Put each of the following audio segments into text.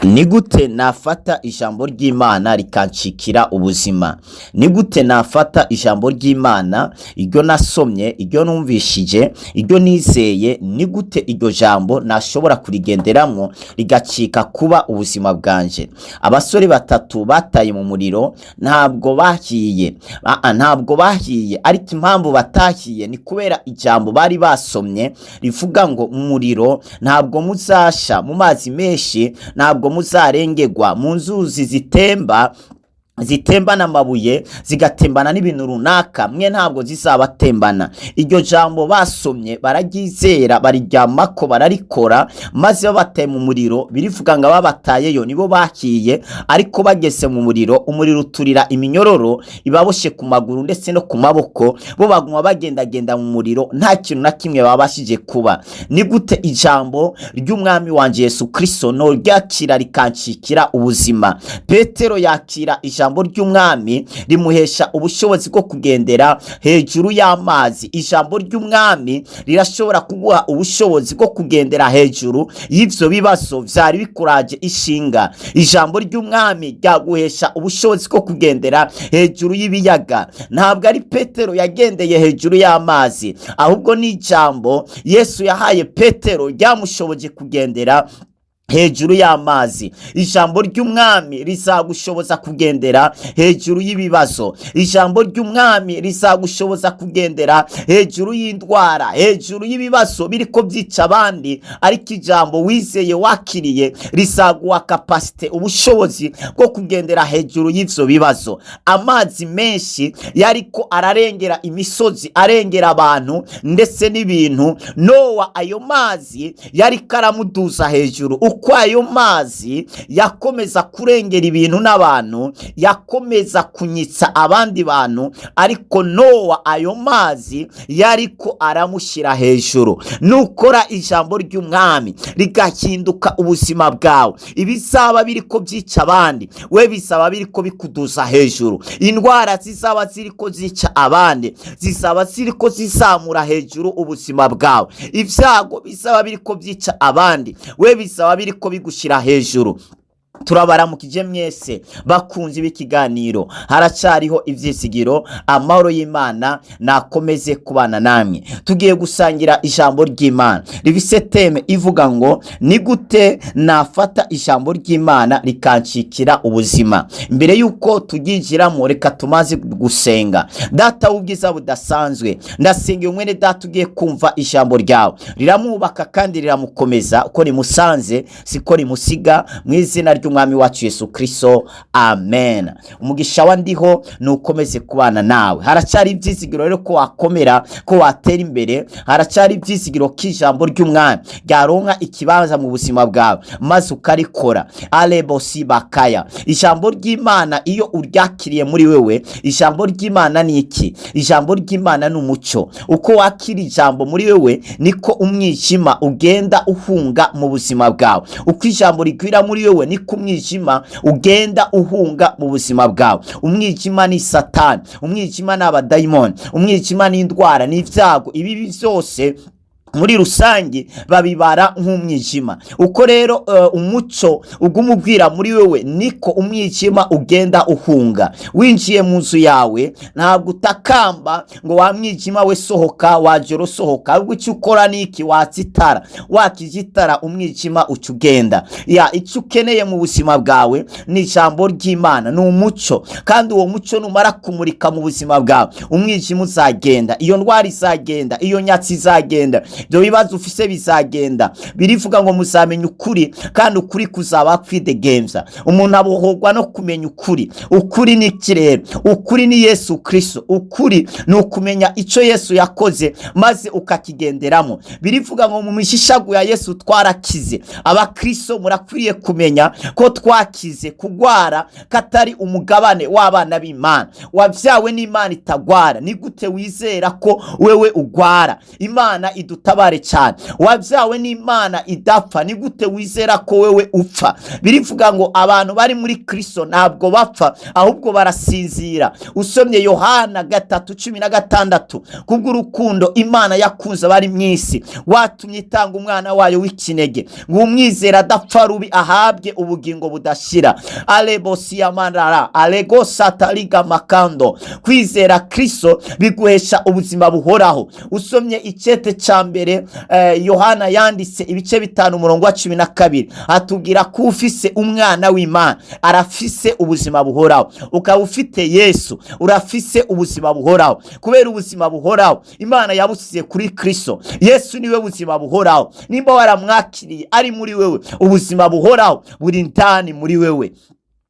Ni gute nafata ijambo ry'Imana rikancikira ubuzima? Ni gute nafata ijambo ry'Imana iryo nasomye, iryo numvishije, iryo nizeye, ni gute iryo jambo nashobora kurigenderamwo rigacika kuba ubuzima bwanje? Abasore batatu bataye mu muriro ntabwo bahiye, ariko impamvu batahiye ni kubera ijambo bari basomye rivuga ngo umuriro ntabwo muzasha mu mazi menshi, ntabwo muzarengegwa mu nzuzi zitembana amabuye, zigatembana n'ibintu runaka, mwe ntabwo zizabatembana. Iryo jambo basomye bararyizera, barijyamako, bararikora, maze babataye mu muriro birivuga ngo ababatayeyo nibo bahiye, ariko bageze mu muriro, umuriro uturira iminyororo ibaboshe ku maguru ndetse no ku maboko, bo baguma bagendagenda mu muriro, nta kintu na kimwe babashije kuba. Ni gute ijambo ry'umwami wanje Yesu Kristo no ryakira rikancikira ubuzima? Petero yakira ijambo ry'umwami rimuhesha ubushobozi bwo kugendera hejuru y'amazi. Ijambo ry'umwami rirashobora kuguha ubushobozi bwo kugendera hejuru y'ivyo bibazo vyari bikuraje ishinga. Ijambo ry'umwami ryaguhesha ubushobozi bwo kugendera hejuru y'ibiyaga. Ntabwo ari Petero yagendeye hejuru y'amazi, ahubwo ni ijambo Yesu yahaye Petero ryamushoboje kugendera hejuru y'amazi. Ijambo ry'umwami rizagushoboza kugendera hejuru y'ibibazo. Ijambo ry'umwami rizagushoboza kugendera hejuru y'indwara, hejuru y'ibibazo biriko byica abandi, ariko ijambo wizeye wakiriye rizaguha kapasite, ubushobozi bwo kugendera hejuru y'ivyo bibazo. Amazi menshi yariko ararengera imisozi, arengera abantu ndetse n'ibintu. Nowa ayo mazi yariko aramuduza hejuru. Uko ayo mazi yakomeza kurengera ibintu n'abantu, yakomeza kunyitsa abandi bantu, ariko Nowa ayo mazi yariko aramushyira hejuru. Nukora ijambo ry'umwami rigahinduka ubuzima bwawe, ibizaba biriko byica abandi, we bizaba biriko bikuduza hejuru. Indwara zizaba ziriko zica abandi, zizaba ziriko zizamura hejuru ubuzima bwawe. Ibyago bizaba biriko byica abandi, we bizaba biriko bigushira hejuru. Turabaramukije mwese bakunze ibikiganiro, haracariho ivyizigiro. Amahoro y'Imana nakomeze kubana namwe. Tugiye gusangira ijambo ry'Imana rifise teme ivuga ngo ni gute nafata ijambo ry'Imana rikancikira ubuzima. Mbere yuko tugijiramo, reka tumaze gusenga. Data w'ubwiza budasanzwe, ndasenga umwene data ugiye kumva ijambo ryawe, riramubaka kandi riramukomeza, uko rimusanze siko rimusiga, mu izina ry'umwami wacu Yesu Kristo, amen. Umugisha wandiho nukomeze kubana nawe. Haracari ivyizigiro rero ko wakomera, ko watera imbere. Haracari ivyizigiro k'ijambo ry'umwami ryaronka ikibanza mu buzima bwawe maze ukarikora. Alebosi bakaya. Ijambo ry'Imana iyo uryakiriye muri wewe, ijambo ry'Imana ni iki? Ijambo ry'Imana ni umuco. Uko wakira ijambo muri wewe niko umwijima ugenda uhunga mu buzima bwawe. Uko ijambo rigwira muri wewe niko umwijima ugenda uhunga mu buzima bwawe. Umwijima ni Satani, umwijima ni abadayimoni, umwijima ni indwara, ni ivyago. Ibi byose muri rusangi babibara nk'umwijima. Uko rero umuco ugumubwira muri wewe niko umwijima ugenda uhunga. Winjiye mu nzu yawe ntabwo utakamba ngo wa mwijima we sohoka, wajoro sohoka, ahubwo icyo ukora niki? Watsitara. Wakijitara umwijima ucugenda. Icyo ukeneye mu buzima bwawe ni ijambo ry'Imana, ni umuco, kandi uwo muco numara kumurika mu buzima bwawe, umwijima uzagenda, iyo ndwara izagenda, iyo nyatsi izagenda, ibyo bibazo ufise bizagenda. Birivuga ngo muzamenya ukuri, kandi ukuri kuzaba kwidegemvya. Umuntu abohorwa no kumenya ukuri. Ukuri ni iki rero? Ukuri ni Yesu Kristo. Ukuri ni ukumenya ico Yesu yakoze maze ukakigenderamo. Birivuga ngo mu mishishagu ya Yesu twarakize. Abakristo murakwiriye kumenya ko twakize. Kugwara katari umugabane w'abana b'Imana. Wavyawe n'Imana itagwara. Ni gute wizera ko wewe ugwara? Imana iduta idutabare cyane. Wabyawe n'Imana idapfa, ni gute wizera ko wewe upfa? Birivuga ngo abantu bari muri Kristo ntabwo bapfa ahubwo barasinzira. Usomye Yohana 3:16, kubw'urukundo Imana yakunze abari mw'isi watumye itanga umwana wayo w'ikinege ngo umwizera adapfa rubi ahabwe ubugingo budashira. Alebosia manara alego sataliga makando. Kwizera Kristo biguhesha ubuzima buhoraho. Usomye icete ca mbere Yohana yanditse ibice 5:12 atubwira ko ufise umwana w'Imana arafise ubuzima buhoraho. Ukaba ufite Yesu urafise ubuzima buhoraho. Kubera ubuzima buhoraho Imana yabusize kuri Kristo. Yesu niwe buzima buhoraho. Nimba waramwakiriye ari muri wewe, ubuzima buhoraho buri ndani muri wewe.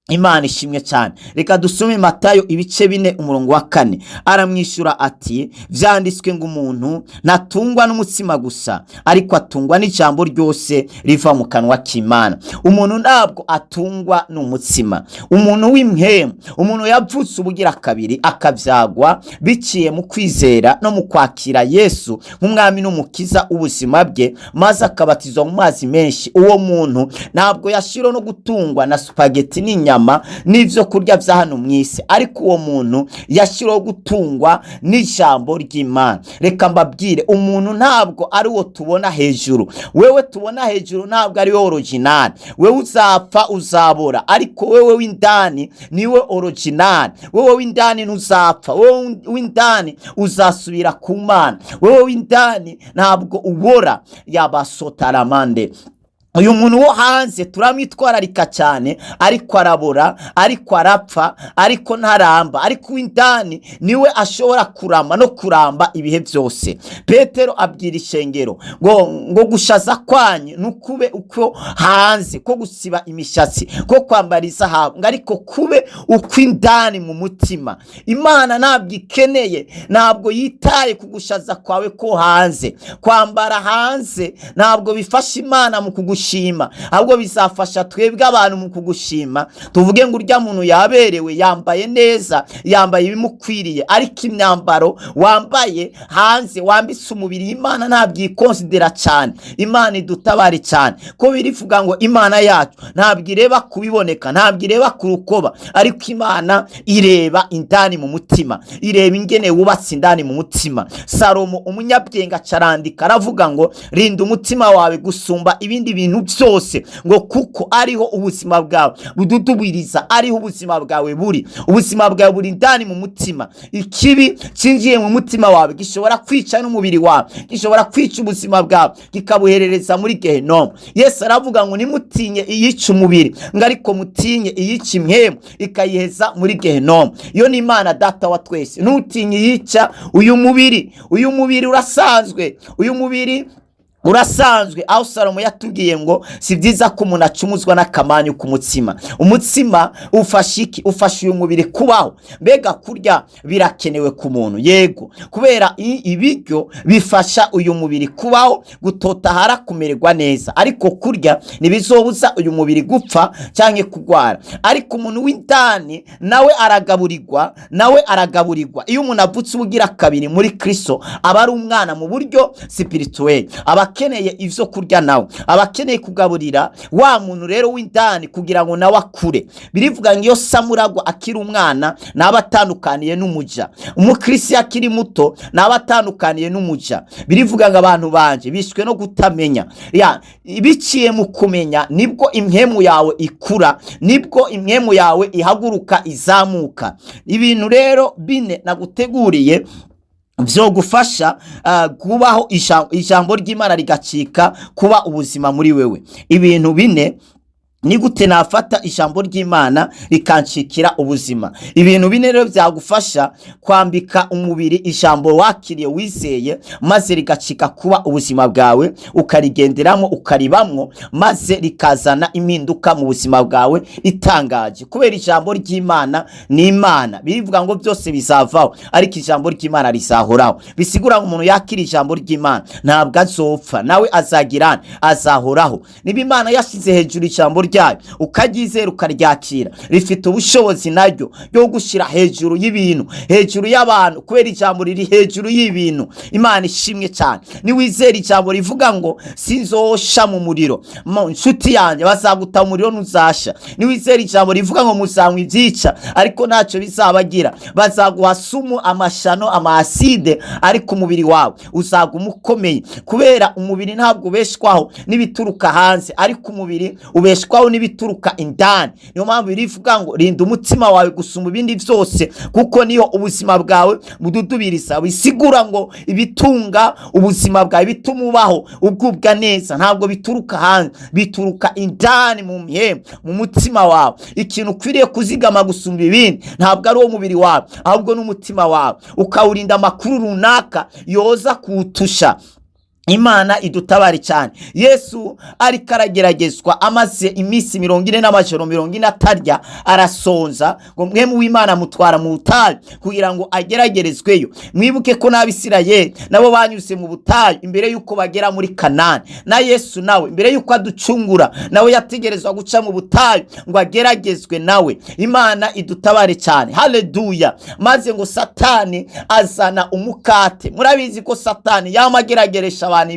Imana ishimwe cyane. Reka dusome Matayo ibice 4:4. Aramwishura ati, vyanditswe ngo umuntu ntatungwa n'umutsima gusa, ariko atungwa n'ijambo ryose riva mu kanwa k'Imana. Umuntu ntabwo atungwa n'umutsima. Umuntu w'impemu, umuntu yavutse ubugira kabiri akavyagwa biciye mu kwizera no mu kwakira Yesu nk'umwami n'umukiza ubuzima bwe, maze akabatizwa mu mazi menshi. Uwo muntu ntabwo yashiro no gutungwa na spaghetti n'inyama n'ivyo kurya vya hano mw'isi, ariko uwo muntu yashiro gutungwa n'ijambo ry'Imana. Reka mbabwire, umuntu ntabwo ari wo tubona hejuru. Wewe tubona hejuru ntabwo ari we original. Wewe uzapfa uzabora, ariko wewe w'indani niwe original. Wewe w'indani ntuzapfa, wewe w'indani uzasubira ku Mana. Wewe w'indani ntabwo ubora. Yabasotaramande. Uyu muntu wo hanze turamwitwararika cyane, ariko arabora, ariko arapfa, ariko ntaramba. Ariko w'indani niwe ashobora kurama no kuramba ibihe byose. Petero abwira ishengero ngo gushaza kwanyu nukube uko hanze, ko gusiba imishatsi, ko kwambara izahabu, ariko kube uko indani mu mutima. Imana ntabwo ikeneye, ntabwo yitaye ku gushaza kwawe ko hanze. Kwambara hanze ntabwo bifasha Imana mu kugushima, ahubwo bizafasha twebwe abantu mu kugushima. Tuvuge ngo urya muntu yaberewe, yambaye neza, yambaye ibimukwiriye, ariko imyambaro wambaye hanze wambitse umubiri, Imana ntabwo ikonsidera cyane. Imana idutabare cyane, ko birivuga ngo Imana yacu ntabwo ireba kubiboneka, ntabwo ireba ku rukoba, ariko Imana ireba indani mu mutima, ireba ingene wubatse indani mu mutima. Salomo umunyabwenge acarandika aravuga ngo rinda umutima wawe gusumba ibindi bintu byose, ngo kuko ariho ubuzima bwawe bududubiriza, ariho ubuzima bwawe buri. Ubuzima bwawe buri ndani mu mutima. Ikibi cinjiye mu mutima wawe gishobora kwica n'umubiri wawe, gishobora kwica ubuzima bwawe, kikabuherereza muri Gehinomu. Yesu aravuga ngo nimutinye iyica umubiri, ngo ariko mutinye iyica impwemu ikayiheza muri Gehinomu. Iyo ni Imana Data wa twese. Ntutinye iyica uyu mubiri. Uyu mubiri urasanzwe, uyu mubiri urasanzwe. Aho Salomo yatubwiye ngo si byiza ko umuntu acumuzwa n'akamanyu ku mutsima. Umutsima ufasha iki? Ufasha uyu mubiri kubaho. Mbega kurya birakenewe ku muntu, yego, kubera ibiryo bifasha uyu mubiri kubaho, gutotahara, kumererwa neza. Ariko kurya nibizobuza uyu mubiri gupfa cyangwa kugwara. Ariko umuntu w'indani nawe aragaburirwa. Iyo umuntu avutse ubugira kabiri muri Kristo aba ari umwana mu buryo spirituel, abakeneye ivyo kurya, nawe abakeneye kugaburira wa muntu rero w'indani kugira ngo nawe akure. Birivuga ngo iyo samuragwa akiri umwana naba atandukaniye n'umuja, umukristo akiri muto naba atandukaniye n'umuja. Birivuga ngo abantu banje bishwe no kutamenya. Biciye mu kumenya nibwo impwemu yawe ikura, nibwo impwemu yawe ihaguruka izamuka. Ibintu rero bine naguteguriye vyo gufasha kubaho ijambo ry'Imana rigacika kuba ubuzima muri wewe. Ibintu bine ni gute nafata ijambo ry'Imana rikancikira ubuzima. Ibintu bine rero byagufasha kwambika umubiri ijambo wakiriye wizeye, maze rigacika kuba ubuzima bwawe, ukarigenderamo, ukaribamwo, maze rikazana impinduka mu buzima bwawe itangaje. Kubera ijambo ry'Imana ni Imana. Birivuga ngo byose bizavaho, ariko ijambo ry'Imana rizahoraho. Bisigura ngo umuntu yakira ijambo ry'Imana ntabwo azopfa, nawe azagirana, azahoraho. Niba Imana yashize hejuru ijambo ryayo ukaryizera ukaryakira, rifite ubushobozi naryo bwo gushira hejuru y'ibintu, hejuru y'abantu, kubera ijambo riri hejuru y'ibintu. Imana ishimwe cyane. Niwizera ijambo rivuga ngo sinzosha mu muriro, nshuti yanjye bazaguta mu muriro ntuzasha. Niwizera ijambo rivuga ngo muzanywa ibyica ariko ntacyo bizabagira, bazaguha sumu, amashano, amaside, ariko umubiri wawe uzaguma ukomeye, kubera umubiri ntabwo ubeshwaho n'ibituruka hanze, ariko umubiri ubeshwaho n'ibituruka indani. Niyo mpamvu rivuga ngo rinda umutima wawe gusumba ibindi byose, kuko niyo ubuzima bwawe bududubiriza. Bisigura ngo ibitunga ubuzima bwawe, bituma ubaho ugubwa neza, ntabwo bituruka hanze, bituruka indani mu mihembo, mu mutima wawe. Ikintu ukwiriye kuzigama gusumba ibindi ntabwo ari uwo mubiri wawe, ahubwo n'umutima wawe, ukawurinda amakuru runaka yoza kuwutusha. Imana idutabare cyane. Yesu ariko arageragezwa, amaze iminsi 40 n'amajoro 40 atarya, arasonza, ngo mwemu w'Imana mutwara mu butayu kugira ngo ageragerezweyo. Mwibuke ko n'Abisirayeli nabo banyuze mu butayu imbere yuko bagera muri Kanani, na Yesu nawe imbere yuko aducungura nawe yategerezwa guca mu butayu ngo ageragezwe nawe. Imana idutabare cyane. Haleluya. Maze ngo Satani azana umukate. Murabizi ko Satani yamagerageresha abantu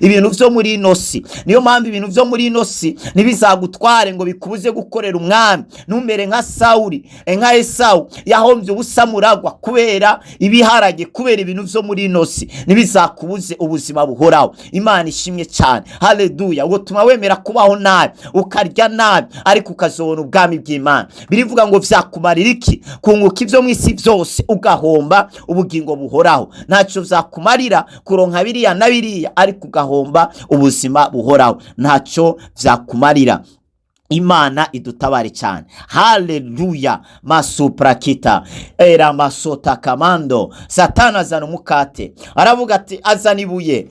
ibintu byo muri inosi. Niyo mpamvu ibintu byo muri inosi ntibizagutware ngo bikubuze gukorera umwami. Numere nka Sawuli, nka Esawu yahombye ubusamuragwa kubera ibiharage, kubera ibintu byo muri inosi. Ntibizakubuze ubuzima buhoraho. Imana ishimwe cyane. Haleluya. Ubwo tuma wemera kubaho nabi, ukarya nabi, ariko ukazobona ubwami bw'Imana. Birivuga ngo vyakumarira iki? Kunguka ibyo mwisi byose ugahomba ubugingo buhoraho. Ntacyo vyakumarira kuronka biriya na biriya, ariko ugahomba ubuzima buhoraho. Ntacyo vyakumarira. Imana idutabare cyane. Haleluya. Masuprakita era masota kamando. Satani azana umukate, aravuga ati azana ibuye,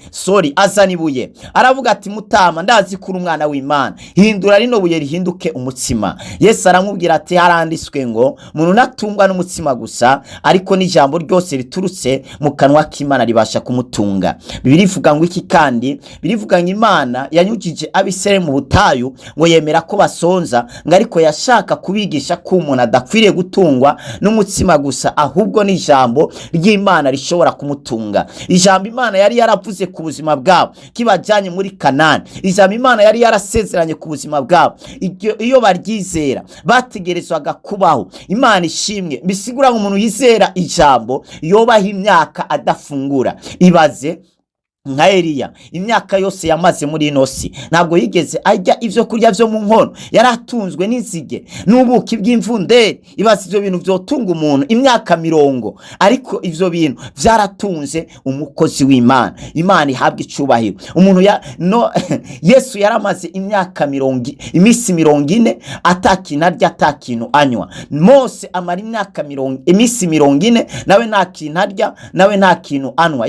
azana ibuye, aravuga ati mutama, ndazi kuri umwana w'Imana, hindura rino buye rihinduke umutsima. Yesu aramubwira ati haranditswe ngo umuntu natungwa n'umutsima gusa, ariko n'ijambo ryose riturutse mu kanwa k'Imana ribasha kumutunga. Bibiri ivuga ngo iki kandi? Birivuga ngo Imana yanyujije Abisirayeli mu butayu ngo yemera ko sonza, ngo ariko yashaka kubigisha ko umuntu adakwiriye gutungwa n'umutsima gusa, ahubwo n'ijambo ry'Imana rishobora kumutunga. Ijambo Imana yari yaravuze ku buzima bwabo kibajyanye muri Kanani, ijambo Imana yari yarasezeranye ku buzima bwabo, iyo baryizera bategerezwaga kubaho. Imana ishimwe. Bisigura ngo umuntu yizera ijambo yobaho imyaka adafungura. Ibaze nka Eliya, imyaka yose yamaze muri inosi, ntabwo yigeze ajya ivyo kurya vyo mu nkono, yaratunzwe n'inzige n'ubuki bw'imvunderi. Ibaze ivyo bintu vyotunga umuntu imyaka 40, ariko ivyo bintu vyaratunze umukozi w'Imana. Imana ihabwa icubahiro. Umuntu Yesu yaramaze imyaka 40, imisi 40 atakintu arya, atakintu anywa. Mose amara imyaka 40, imisi 40, nawe nta kintu arya, nawe nta kintu anywa.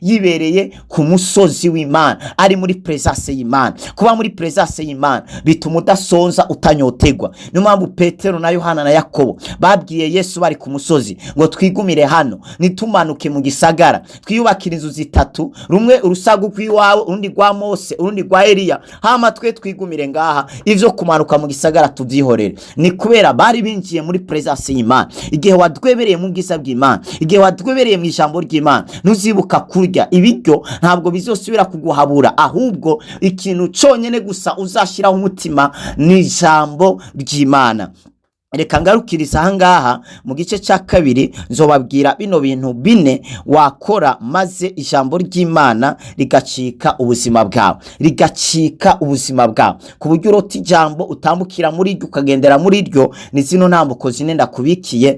Yibereye ku musozi w'Imana, ari muri presence y'Imana. Kuba muri presence y'Imana bituma udasonza, utanyotegwa. Niyo mpamvu Petero na Yohana na Yakobo babwiye Yesu bari ku musozi ngo twigumire hano, nitumanuke mu gisagara, twiyubakira inzu zitatu, rumwe urusagu rw'iwawe, urundi rwa Mose, urundi rwa Eliya, hama twe twigumire ngaha, ivyo kumanuka mu gisagara tuvyihorere. Ni kubera bari binjiye muri presence y'Imana. Igihe wadwebereye mu bwiza bw'Imana, igihe wadwebereye mu ijambo ry'Imana, nuzibuka kurya ibiryo ntabwo bizosubira kuguhabura, ahubwo ikintu cyonyene gusa uzashiraho umutima ni ijambo ry'Imana. Reka ngarukiriza ahangaha mu gice cya kabiri, nzobabwira bino bintu 4 wakora maze ijambo ry'Imana rigacika ubuzima bwawe, rigacika ubuzima bwawe, ku buryo urota ijambo utambukira muri ryo ukagendera muri ryo. Ni zino ntambuko zine ndakubikiye.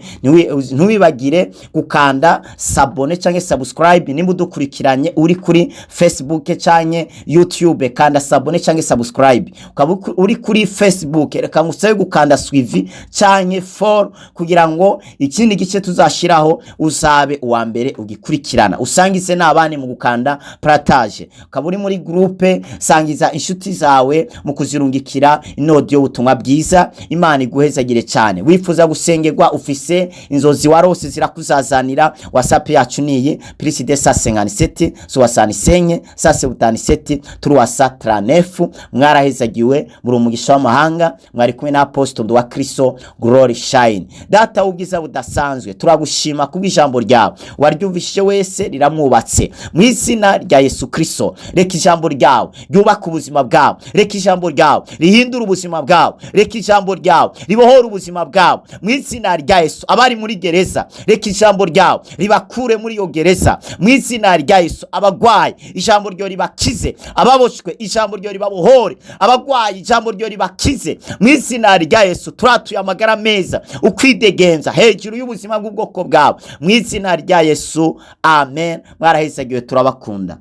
Ntubibagire gukanda sabone cyangwa subscribe nimba udukurikiranye uri kuri Facebook cyangwa YouTube, kanda sabone cyangwa subscribe. Ukaba uri kuri Facebook, reka ngusabe gukanda suivi canke follow kugira ngo ikindi gice tuzashiraho uzabe uwa mbere ugikurikirana, usangize n'abandi mu gukanda partage, ukaba uri muri groupe, sangiza inshuti zawe mu kuzirungikira inaudio ubutumwa bwiza. Imana iguhezagire cyane. Wifuza gusengerwa, ufise inzozi warose zirakuzazanira, WhatsApp yacu niyi +257 65 77 339. Mwarahezagiwe muri umugisha w'amahanga, mwari kumwe na Apostle wa Kristo Glory Shine. Data ubwiza budasanzwe, turagushima kubw'ijambo ryawe, waryumvishije wese riramwubatse mu izina rya Yesu Kristo. Reka ijambo ryawe ryubaka ubuzima bwawe, reka ijambo ryawe rihindura ubuzima bwawe, reka ijambo ryawe ribohora ubuzima bwawe mu izina rya Yesu. Abari muri gereza, reka ijambo ryawe ribakure muri iyo gereza mu izina rya Yesu. Abagwayi, ijambo ryo ribakize. Ababoshwe, ijambo ryo ribabohore. Abagwayi, ijambo ryo ribakize mu izina rya Yesu. Turatuye amagara meza, ukwidegenza hejuru y'ubuzima bw'ubwoko bwawe mu izina rya Yesu. Amen. Mwarahezagiwe, turabakunda.